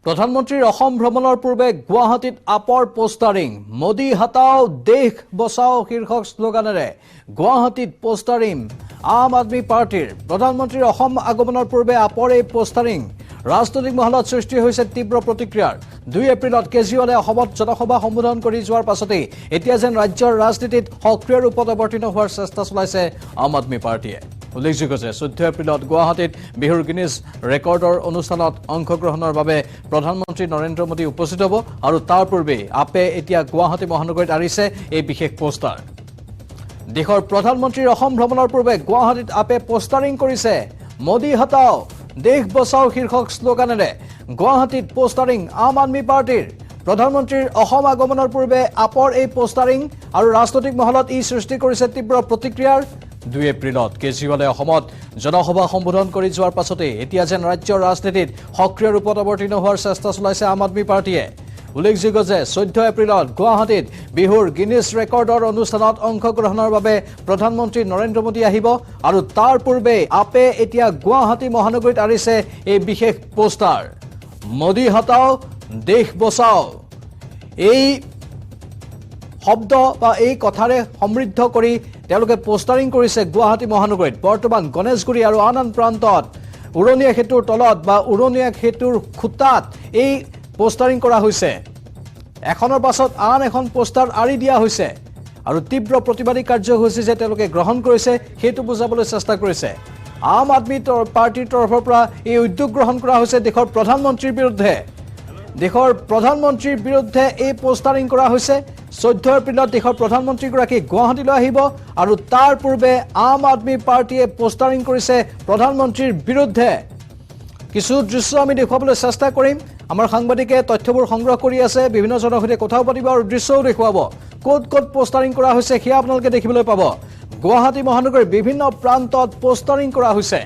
প্ৰধানমন্ত্ৰীৰ অসম ভ্ৰমণৰ পূৰ্বে গুৱাহাটীত আপৰ পোষ্টাৰিং মোদী হটাও দেশ বচাও শীৰ্ষক শ্লোগানেৰে গুৱাহাটীত পোষ্টাৰিং আম আদমি পাৰ্টিৰ প্ৰধানমন্ত্ৰীৰ অসম আগমনৰ পূৰ্বে আপৰ এই পোষ্টাৰিং ৰাজনৈতিক মহলত সৃষ্টি হৈছে তীব্ৰ প্ৰতিক্ৰিয়াৰ 2 এপ্ৰিলত কেজৰিৱালে অসমত জনসভা সম্বোধন কৰি যোৱাৰ পাছতে এতিয়া যেন ৰাজ্যৰ ৰাজনীতিত সক্ৰিয় ৰূপত অৱতীৰ্ণ হোৱাৰ চেষ্টা চলাইছে আম আদমি পাৰ্টিয়ে উল্লেখযোগ্য যে 14 এপ্ৰিলত গুৱাহাটীত বিহুৰ গিনিজ ৰেকৰ্ডৰ অনুষ্ঠানত অংশগ্ৰহণৰ বাবে প্ৰধানমন্ত্ৰী নৰেন্দ্ৰ মোদী উপস্থিত হ'ব আৰু তাৰ পূৰ্বে আপে এতিয়া গুৱাহাটী মহানগৰীত আৰিছে এই বিশেষ পোষ্টাৰ দেশৰ প্ৰধানমন্ত্ৰীৰ অসম ভ্ৰমণৰ পূৰ্বে গুৱাহাটীত আপে পোষ্টাৰিং কৰিছে মোদী হটাও দেশ বচাও শীৰ্ষক শ্লোগানেৰে গুৱাহাটীত পোষ্টাৰিং আম আদমি পাৰ্টিৰ প্ৰধানমন্ত্ৰীৰ অসম আগমনৰ পূৰ্বে আপৰ এই পোষ্টাৰিং আৰু ৰাজনৈতিক মহলত ই সৃষ্টি কৰিছে তীব্ৰ প্ৰতিক্ৰিয়াৰ 2 এপ্ৰিলত কেজৰিৱালে অসমত জনসভা সম্বোধন কৰি যোৱাৰ পাছতে এতিয়া যেন ৰাজ্যৰ ৰাজনীতিত সক্ৰিয় ৰূপত অৱতীৰ্ণ হোৱাৰ চেষ্টা চলাইছে আম আদমি পাৰ্টিয়ে উল্লেখযোগ্য যে 14 এপ্ৰিলত গুৱাহাটীত বিহুৰ গিনিজ ৰেকৰ্ডৰ অনুষ্ঠানত অংশগ্ৰহণৰ বাবে প্ৰধানমন্ত্ৰী নৰেন্দ্ৰ মোদী আহিব আৰু তাৰ পূৰ্বে আপে এতিয়া গুৱাহাটী মহানগৰীত আৰিছে এই বিশেষ পোষ্টাৰ মোদী হটাও দেশ বচাও এই শব্দ বা এই কথাৰে সমৃদ্ধ কৰি তেওঁলোকে পোষ্টাৰিং কৰিছে গুৱাহাটী মহানগৰীত বৰ্তমান গণেশগুৰি আৰু আন প্ৰান্তত উৰণীয়া সেতুৰ তলত বা উৰণীয়া সেতুৰ খুঁটাত এই পোষ্টাৰিং কৰা হৈছে এখনৰ পাছত আন এখন পোষ্টাৰ আৰি দিয়া হৈছে আৰু তীব্ৰ প্ৰতিবাদী কাৰ্যসূচী যে তেওঁলোকে গ্ৰহণ কৰিছে সেইটো বুজাবলৈ চেষ্টা কৰিছে আম আদমি পাৰ্টিৰ তৰফৰ পৰা এই উদ্যোগ গ্ৰহণ কৰা হৈছে দেশৰ প্ৰধানমন্ত্ৰীৰ বিৰুদ্ধে এই পোষ্টাৰিং কৰা হৈছে 14 এপ্ৰিলত দেশৰ প্ৰধানমন্ত্ৰীগৰাকী গুৱাহাটীলৈ আহিব আৰু তাৰ পূৰ্বে আম আদমি পাৰ্টিয়ে পোষ্টাৰিং কৰিছে প্ৰধানমন্ত্ৰীৰ বিৰুদ্ধে কিছু দৃশ্য আমি দেখুৱাবলৈ চেষ্টা কৰিম আমাৰ সাংবাদিকে তথ্যবোৰ সংগ্ৰহ কৰি আছে বিভিন্ন জনৰ সৈতে কথাও পাতিব আৰু দৃশ্যও দেখুৱাব ক'ত পোষ্টাৰিং কৰা হৈছে সেয়া আপোনালোকে দেখিবলৈ পাব গুৱাহাটী মহানগৰীৰ বিভিন্ন প্ৰান্তত পোষ্টাৰিং কৰা হৈছে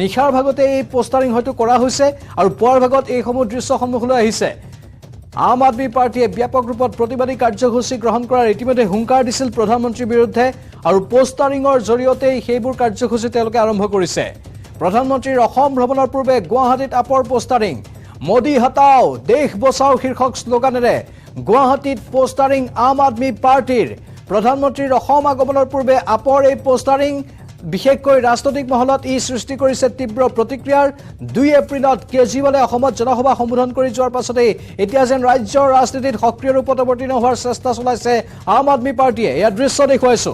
নিশাৰ ভাগতে এই পোষ্টাৰিং হয়তো কৰা হৈছে আৰু পুৱাৰ ভাগত এইসমূহ দৃশ্য সন্মুখলৈ আহিছে আম আদমি পাৰ্টিয়ে ব্যাপক ৰূপত প্ৰতিবাদী কাৰ্যসূচী গ্ৰহণ কৰাৰ ইতিমধ্যে হুংকাৰ দিছিল প্ৰধানমন্ত্ৰীৰ বিৰুদ্ধে আৰু পোষ্টাৰিঙৰ জৰিয়তে সেইবোৰ কাৰ্যসূচী তেওঁলোকে আৰম্ভ কৰিছে প্ৰধানমন্ত্ৰীৰ অসম ভ্ৰমণৰ পূৰ্বে গুৱাহাটীত আপৰ পোষ্টাৰিং মোদী হটাও দেশ বচাও শীৰ্ষক শ্লোগানেৰে গুৱাহাটীত পোষ্টাৰিং আম আদমি পাৰ্টিৰ প্ৰধানমন্ত্ৰীৰ অসম আগমনৰ পূৰ্বে আপৰ এই পোষ্টাৰিং বিশেষকৈ ৰাজনৈতিক মহলত ই সৃষ্টি কৰিছে তীব্ৰ প্ৰতিক্ৰিয়াৰ 2 এপ্ৰিলত কেজৰিৱালে অসমত জনসভা সম্বোধন কৰি যোৱাৰ পাছতে এতিয়া যেন ৰাজ্যৰ ৰাজনীতিত সক্ৰিয় ৰূপত অৱতীৰ্ণ হোৱাৰ চেষ্টা চলাইছে আম আদমি পাৰ্টিয়ে ইয়াৰ দৃশ্য দেখুৱাইছো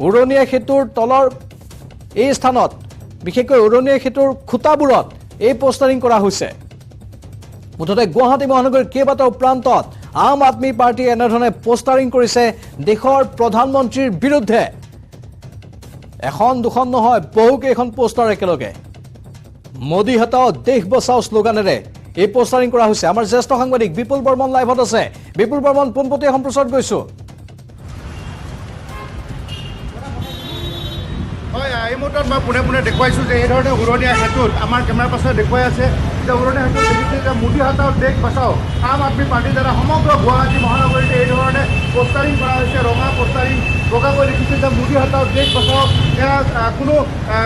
উৰণীয়া সেতুৰ তলৰ এই স্থানত বিশেষকৈ উৰণীয়া সেতুৰ খুঁটাবোৰত এই পোষ্টাৰিং কৰা হৈছে মুঠতে গুৱাহাটী মহানগৰীৰ কেইবাটাও প্ৰান্তত আম আদমি পাৰ্টিয়ে এনেধৰণে পোষ্টাৰিং কৰিছে দেশৰ প্ৰধানমন্ত্ৰীৰ বিৰুদ্ধে এখন দুখন নহয় বহুকেইখন পোষ্টাৰ একেলগে মোদী হটাও দেশ বচাও শ্লোগানেৰে এই পোষ্টাৰিং কৰা হৈছে আমাৰ জ্যেষ্ঠ সাংবাদিক বিপুল বৰ্মন লাইভত আছে বিপুল বৰ্মন পোনপটীয়া সম্প্ৰচাৰত গৈছো হয় এই মুহূৰ্তত মই পুনে দেখুৱাইছোঁ যে এই ধৰণে উৰণীয়া সেতুত আমাৰ কেমেৰাৰ পাছত দেখুৱাই আছে যে উৰণীয়া সেতুত দেখিছে যে মোদী হটাও দেশ বচাও আম আদমি পাৰ্টিৰ দ্বাৰা সমগ্ৰ গুৱাহাটী মহানগৰীতে এই ধৰণে পোষ্টাৰিং কৰা হৈছে ৰঙা পোষ্টাৰিং বগাকৈ লিখিছে যে মোদী হটাও দেশ বচাও এয়া কোনো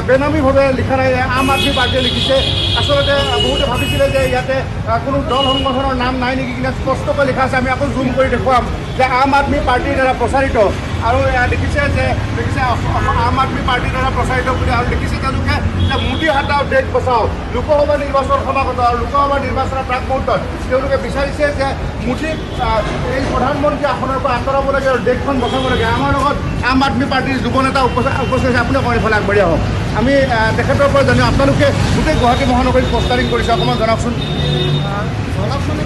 বেনামীভাৱে লিখা নাই আম আদমি পাৰ্টিয়ে লিখিছে আচলতে বহুতে ভাবিছিলে যে ইয়াতে কোনো দল সংগঠনৰ নাম নাই নেকি কিন্তু স্পষ্টকৈ লিখা আছে আমি আকৌ জুম কৰি দেখুৱাম যে আম আদমি পাৰ্টিৰ দ্বাৰা প্ৰচাৰিত আৰু দেখিছে আম আদমি পাৰ্টিৰ দ্বাৰা প্ৰচাৰিত বুলি আৰু দেখিছে তেওঁলোকে যে মোদী হটাও দেশ বচাও লোকসভা নিৰ্বাচন সমাগত আৰু লোকসভা নিৰ্বাচনৰ প্ৰাক মুহূৰ্তত তেওঁলোকে বিচাৰিছে যে মোদীক এই প্ৰধানমন্ত্ৰী আসনৰ পৰা আঁতৰাব লাগে আৰু দেশখন বচাব লাগে আমাৰ লগত আম আদমি পাৰ্টিৰ যুৱ নেতা উপস্থিত আছে আপুনি অকণমান ইফালে আগবাঢ়ি আহক আমি তেখেতৰ পৰা জানো আপোনালোকে গোটেই গুৱাহাটী মহানগৰীত পোষ্টাৰিং কৰিছে অকণমান জনাওকচোন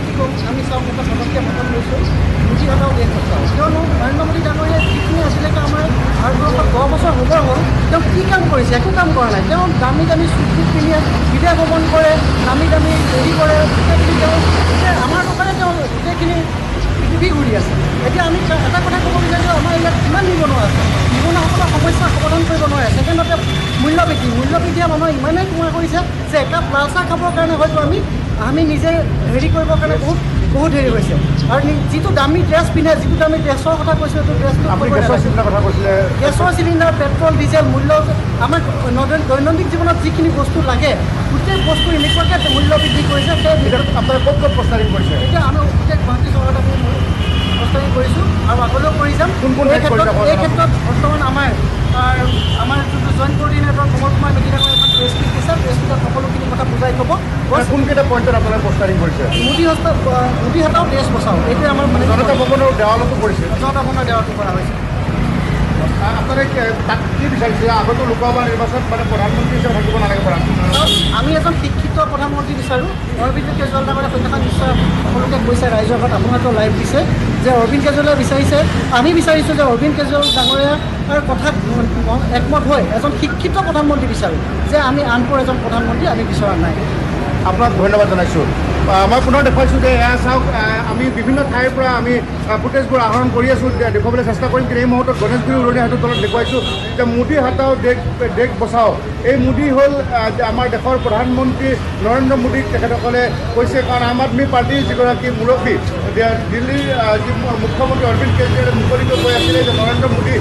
কি কৰোঁ আমি চাওক এটা চবতকৈ মতন লৈছোঁ মোদী হটাও দেশ বচাও কিয়নো নৰেন্দ্ৰ মোদী ডাঙৰীয়া যিখিনি আছিলে আমাৰ ভাৰতবৰ্ষত 10 বছৰ হ'ব হ'ল তেওঁ কি কাম কৰিছে একো কাম কৰা নাই তেওঁ দামী চুট পিন্ধি বিদেশ ভ্ৰমণ কৰে দামী হেৰি কৰে গোটেইখিনি তেওঁ আমাৰ কাৰণে তেওঁ গোটেইখিনি পৃথিৱী ঘূৰি আছে এতিয়া আমি এটা কথা ক'ব বিচাৰিছোঁ আমাৰ ইয়াত কিমান নিবনুৱা আছে নিবনুৱাসকলৰ সমস্যা সমাধান কৰিব নোৱাৰে ছেকেণ্ডতে মূল্যবৃদ্ধিয়ে মানুহে ইমানেই কোমা কৰিছে যে একাপ লাল চাহ খাবৰ কাৰণে হয়তো আমি নিজে হেৰি কৰিবৰ কাৰণে বহুত বহুত হেৰি হৈছে আৰু যিটো দামী ড্ৰেছ পিন্ধে যিটো দামী ড্ৰেছৰ কথা কৈছে সেইটো আপুনি গেছৰ চিলিণ্ডাৰ কথা কৈছিলে গেছৰ চিলিণ্ডাৰ পেট্ৰল ডিজেল মূল্য আমাৰ দৈনন্দিন জীৱনত যিখিনি বস্তু লাগে গোটেই বস্তু এনেকুৱাকৈ মূল্য বৃদ্ধি কৰিছে সেই আপোনালোকে ক'ত ক'ত পোষ্টাৰিং কৰিছে এতিয়া আমি গোটেই গুৱাহাটী চহৰত আমি প্ৰস্তাৱিত কৰিছোঁ আৰু আগলৈও কৰি যাম এই ক্ষেত্ৰত বৰ্তমান আমাৰ যোনটো জইণ্ট কোঅৰ্ডিনেটৰ কমল কুমাৰ মেধিৰামৰ এখন প্ৰেছ মিট দিছে প্ৰেছ মিটত সকলোখিনি কথা বুজাই ক'ব কোনকেইটা পইণ্টত আপোনালোকে পোষ্টাৰিং কৰিছে মোদী হাতাও দেশ বচাও এইটোৱে আমাৰ মানে জনতা ভৱনৰ দেৱালতো কৰিছে জনতা ভৱনৰ দেৱালটো কৰা হৈছে আপোনালোকে তাত কি বিচাৰিছে আগতো লোকসভা নিৰ্বাচনত মানে প্ৰধানমন্ত্ৰী হিচাপে থাকিব নালাগে আমি এজন শিক্ষিত প্ৰধানমন্ত্ৰী বিচাৰোঁ অৰবিন্দ কেজৰিৱাল ডাঙৰীয়া সেইদিনাখন নিশ্চয় সকলোকে কৈছে ৰাইজৰ আগত আপোনালোকে লাইভ দিছে যে অৰবিন্দ কেজৰিৱালে বিচাৰিছে আমি বিচাৰিছোঁ যে অৰবিন্দ কেজৰিৱাল ডাঙৰীয়াৰ কথাত একমত হৈ এজন শিক্ষিত প্ৰধানমন্ত্ৰী বিচাৰোঁ যে আমি আনবোৰ এজন প্ৰধানমন্ত্ৰী আমি বিচৰা নাই আপোনাক ধন্যবাদ জনাইছোঁ মই পুনৰ দেখুৱাইছোঁ যে এয়া চাওক আমি বিভিন্ন ঠাইৰ পৰা আমি ফুটেজবোৰ আহৰণ কৰি আছোঁ দেখুৱাবলৈ চেষ্টা কৰিম কিন্তু এই মুহূৰ্তত গণেশগুৰি উৰণীয়া সেতুৰ তলত দেখুৱাইছোঁ যে মোদী হাতাও দেশ বচাও এই মোদী হ'ল আমাৰ দেশৰ প্ৰধানমন্ত্ৰী নৰেন্দ্ৰ মোদীক তেখেতসকলে কৈছে কাৰণ আম আদমী পাৰ্টীৰ যিগৰাকী মুৰব্বী দিল্লীৰ যি মুখ্যমন্ত্ৰী অৰবিন্দ কেজৰিৱালে মুকলিকৈ কৈ আছিলে যে নৰেন্দ্ৰ মোদী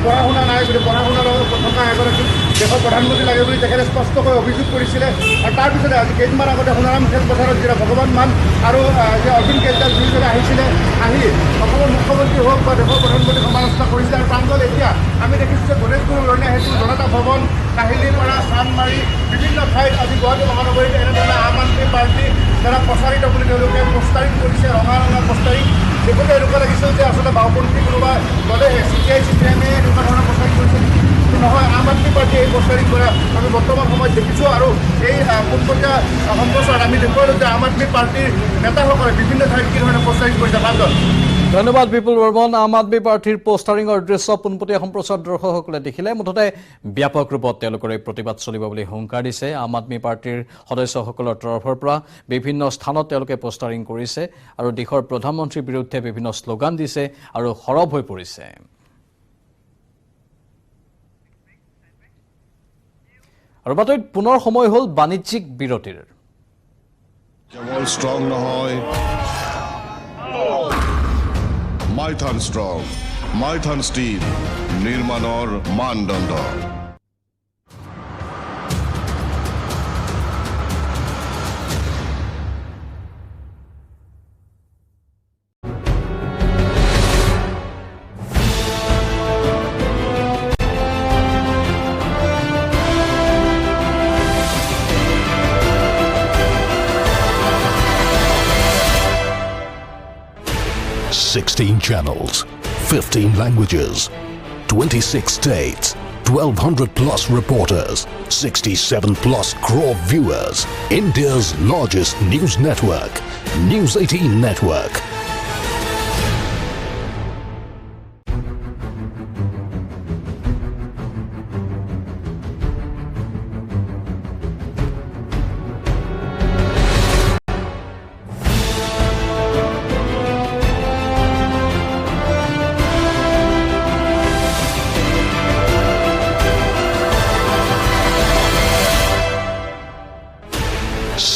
পঢ়া শুনা নাই বুলি পঢ়া শুনাৰ লগত থকা এগৰাকী দেশৰ প্ৰধানমন্ত্ৰী লাগে বুলি তেখেতে স্পষ্টকৈ অভিযোগ কৰিছিলে আৰু তাৰপিছতে আজি কেইদিনমান আগতে সোণাৰাম খেলপথাৰত যেতিয়া ভগৱান মান আৰু যে অৰবিন্দ কেজৰিৱাল দুয়োজনে আহিছিলে আহি অসমৰ মুখ্যমন্ত্ৰী হওক বা দেশৰ প্ৰধানমন্ত্ৰী সমালোচনা কৰিছিলে আৰু প্ৰাঞ্জল এতিয়া আমি দেখিছোঁ যে গণেশগুৰি উৰণীয়া সেতু জনতা ভৱন কাহিলীপাৰা চান্দমাৰী বিভিন্ন ঠাইত আজি গুৱাহাটী মহানগৰীত এনেধৰণে আম আদমী পাৰ্টী দ্বাৰা প্ৰচাৰিত বুলি তেওঁলোকে পোষ্টাৰিং কৰিছে ৰঙা পোষ্টাৰিং দেখোঁতে এনেকুৱা লাগিছিল যে আচলতে বাওঁপন্থী কোনোবা গ'লেহে CPI-CPIM এনেকুৱা ধৰণৰ প্ৰচাৰিং কৰিছে নহয় আম আদমী পাৰ্টীয়ে এই প্ৰচাৰিং কৰা আমি বৰ্তমান সময়ত দেখিছোঁ আৰু এই পোনপটীয়া সম্প্ৰচাৰত আমি দেখুৱালোঁ যে আম আদমী পাৰ্টীৰ নেতাসকলে বিভিন্ন ঠাইত কি ধৰণে প্ৰচাৰিং কৰিছে প্ৰাঞ্জল ধন্যবাদ বিপুল বৰ্মন আম আদমী পাৰ্টীৰ পোষ্টাৰিঙৰ দৃশ্য পোনপটীয়া সম্প্ৰচাৰ দৰ্শকসকলে দেখিলে মুঠতে ব্যাপক ৰূপত তেওঁলোকৰ এই প্ৰতিবাদ চলিব বুলি হুংকাৰ দিছে আম আদমী পাৰ্টীৰ সদস্যসকলৰ তৰফৰ পৰা বিভিন্ন স্থানত তেওঁলোকে পোষ্টাৰিং কৰিছে আৰু দেশৰ প্ৰধানমন্ত্ৰীৰ বিৰুদ্ধে বিভিন্ন শ্লোগান দিছে আৰু সৰব হৈ পৰিছে আৰু বাতৰিত পুনৰ সময় হ'ল বাণিজ্যিক বিৰতিৰ কেৱল ষ্ট্ৰং নহয় মাইথান ষ্ট্ৰং মাইথান ষ্টীল নিৰ্মাণৰ মানদণ্ড 16 channels, 15 languages, 26 states, 1,200 plus reporters, 67 plus crore viewers. India's largest news network, News 18 Network.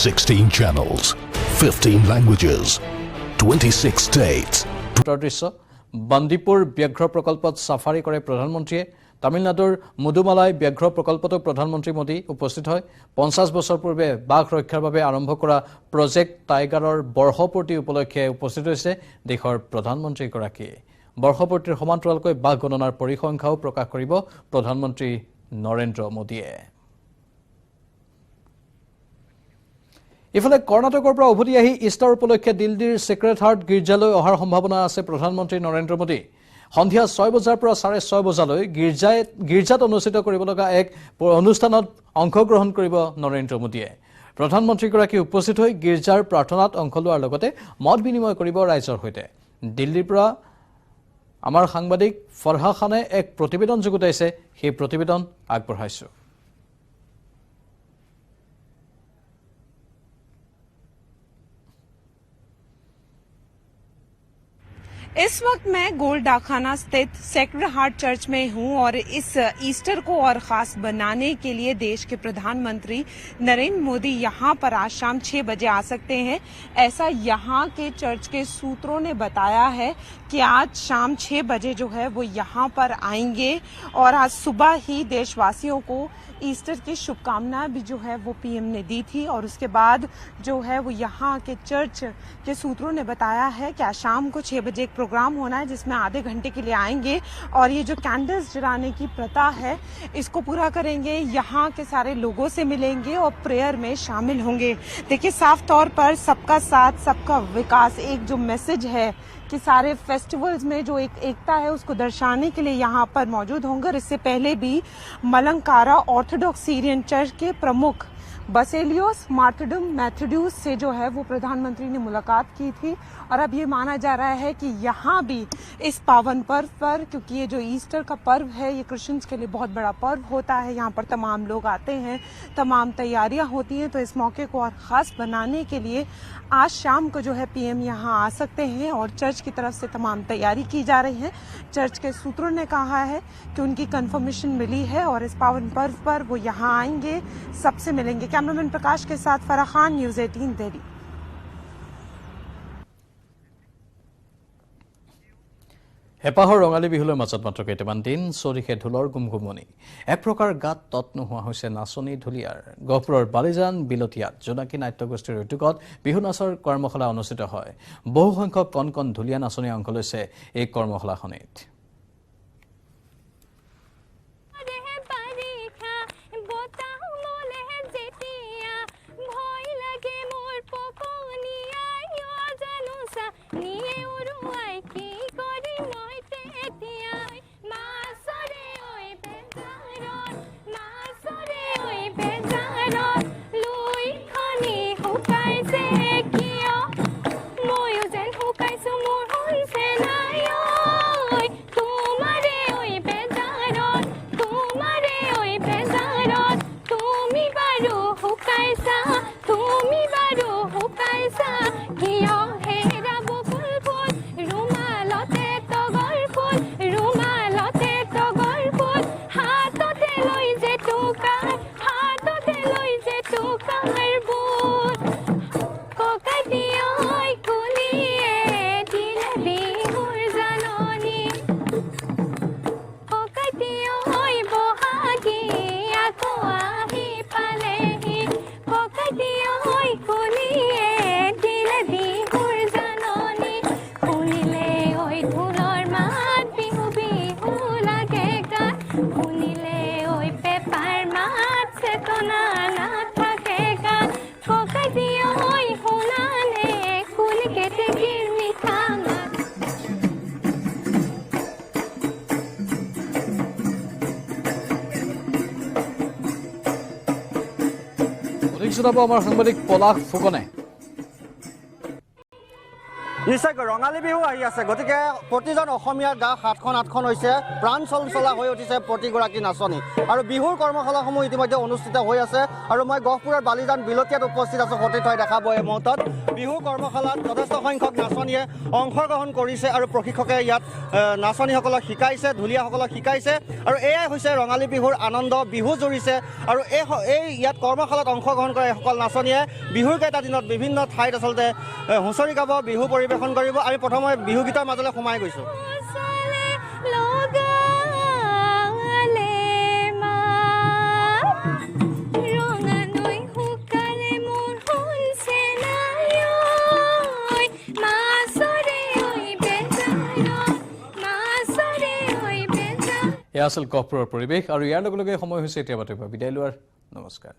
Sixteen channels, 15 languages, 26 states. Bandipur ব্যাঘ্ৰ প্ৰকল্পত সাফাৰী কৰে প্ৰধানমন্ত্ৰীয়ে তামিলনাডুৰ মুদুমালাই ব্যাঘ্ৰ প্ৰকল্পতো প্ৰধানমন্ত্ৰী মোদী উপস্থিত হয় 50 বছৰ পূৰ্বে বাঘ ৰক্ষাৰ বাবে আৰম্ভ কৰা প্ৰজেক্ট টাইগাৰৰ বৰ্ষপূৰ্তি উপলক্ষে উপস্থিত হৈছে দেশৰ প্ৰধানমন্ত্ৰী গৰাকী বৰ্ষপূৰ্তিৰ সমান্তৰালকৈ বাঘ গণনাৰ পৰিসংখ্যাও প্ৰকাশ কৰিব প্ৰধানমন্ত্ৰী নৰেন্দ্ৰ মোদীয়ে ইফালে কৰ্ণাটকৰ পৰা উভতি আহি ইষ্টাৰ উপলক্ষে দিল্লীৰ সেক্ৰেট হাৰ্ট গীৰ্জালৈ অহাৰ সম্ভাৱনা আছে প্ৰধানমন্ত্ৰী নৰেন্দ্ৰ মোদী সন্ধিয়া 6 বজাৰ পৰা 6:30 বজালৈ গীৰ্জাত অনুষ্ঠিত কৰিব লগা এক অনুষ্ঠানত অংশগ্ৰহণ কৰিব নৰেন্দ্ৰ মোদীয়ে প্ৰধানমন্ত্ৰীগৰাকী উপস্থিত হৈ গীৰ্জাৰ প্ৰাৰ্থনাত অংশ লোৱাৰ লগতে মত বিনিময় কৰিব ৰাইজৰ সৈতে দিল্লীৰ পৰা আমাৰ সাংবাদিক ফৰহা খানে এক প্ৰতিবেদন যুগুতাইছে সেই প্ৰতিবেদন আগবঢ়াইছো इस वक्त मैं गोल्ड डाकखाना स्थित सेक्रेड हार्ट चर्च में हूं और इस ईस्टर को और खास बनाने के लिए देश के प्रधानमंत्री नरेंद्र मोदी यहां पर आज शाम 6 बजे आ सकते हैं। ऐसा यहां के चर्च के सूत्रों ने बताया है कि आज शाम 6 बजे जो है वो यहां पर आएंगे और आज सुबह ही देशवासियों को ईस्टर की शुभकामनाएं भी जो है वो पीएम ने दी थी और उसके बाद जो है वो यहाँ के चर्च के सूत्रों ने बताया है कि आज शाम को 6 बजे एक प्रोग्राम होना है जिसमें आधे घंटे के लिए आएंगे और ये जो कैंडल्स जलाने की प्रथा है इसको पूरा करेंगे, यहाँ के सारे लोगों से मिलेंगे और प्रेयर में शामिल होंगे। देखिए साफ तौर पर सबका साथ सबका विकास एक जो मैसेज है कि सारे फेस्टिवल्स में जो एक एकता है उसको दर्शाने के लिए यहाँ पर मौजूद होंगे। और इससे पहले भी मलंकारा ऑर्थोडॉक्स सीरियन चर्च के प्रमुख बसेलियोस मार्टिडम मैथड्यूस से जो है वो प्रधानमंत्री ने मुलाकात की थी और अब ये माना जा रहा है कि यहाँ भी इस पावन पर्व पर, क्योंकि ये जो ईस्टर का पर्व है ये क्रिश्चियंस के लिए बहुत बड़ा पर्व होता है, यहाँ पर तमाम लोग आते हैं, तमाम तैयारियां होती हैं, तो इस मौके को और खास बनाने के लिए आज शाम को जो है पीएम यहाँ आ सकते हैं और चर्च की तरफ से तमाम तैयारी की जा रही है। चर्च के सूत्रों ने कहा है कि उनकी कंफर्मेशन मिली है और इस पावन पर्व पर वो यहाँ आएंगे, सबसे मिलेंगे। कैमरामैन प्रकाश के साथ फराह खान, न्यूज़ 18 दिल्ली। হেঁপাহৰ ৰঙালী বিহুলৈ মাজত মাত্ৰ কেইটামান দিন চৰিখে ঢোলৰ গুমগুমনি এক প্ৰকাৰ গাত তত নোহোৱা হৈছে নাচনী ঢুলীয়াৰ। গহপুৰৰ বালিজান বিলতীয়াত জোনাকী নাট্যগোষ্ঠীৰ উদ্যোগত বিহু নাচৰ কৰ্মশালা অনুষ্ঠিত হয়। বহুসংখ্যক কণ কণ ঢুলীয়া নাচনীয়ে অংশ লৈছে এই কৰ্মশালাখনিত। আমাৰ সাংবাদিক পলাশ ফুকনে। নিশ্চয়কৈ ৰঙালী বিহু আহি আছে, গতিকে প্ৰতিজন অসমীয়াৰ গা 7খন-8খন হৈছে, প্ৰাণ চঞ্চলা হৈ উঠিছে প্ৰতিগৰাকী নাচনী। আৰু বিহুৰ কৰ্মশালাসমূহ ইতিমধ্যে অনুষ্ঠিত হৈ আছে আৰু মই গহপুৰৰ বালিজান বিলতীয়াত উপস্থিত আছোঁ। সতীৰ্থ হৈ দেখা পোৱা এই মুহূৰ্তত বিহুৰ কৰ্মশালাত যথেষ্ট সংখ্যক নাচনীয়ে অংশগ্ৰহণ কৰিছে আৰু প্ৰশিক্ষকে ইয়াত নাচনীসকলক শিকাইছে, ঢুলীয়াসকলক শিকাইছে আৰু এয়াই হৈছে ৰঙালী বিহুৰ আনন্দ। বিহু জুৰিছে আৰু এই ইয়াত কৰ্মশালাত অংশগ্ৰহণ কৰা এইসকল নাচনীয়ে বিহুৰ কেইটা দিনত বিভিন্ন ঠাইত আচলতে হুঁচৰি গাব, বিহু পৰিৱেশন কৰিব। আমি প্ৰথমে বিহু গীতৰ মাজলৈ সোমাই গৈছোঁ। এয়া আছিল গহপুৰৰ পৰিৱেশ আৰু ইয়াৰ লগে লগে সময় হৈছে এতিয়া বাতৰি বিদায় লোৱাৰ। নমস্কাৰ।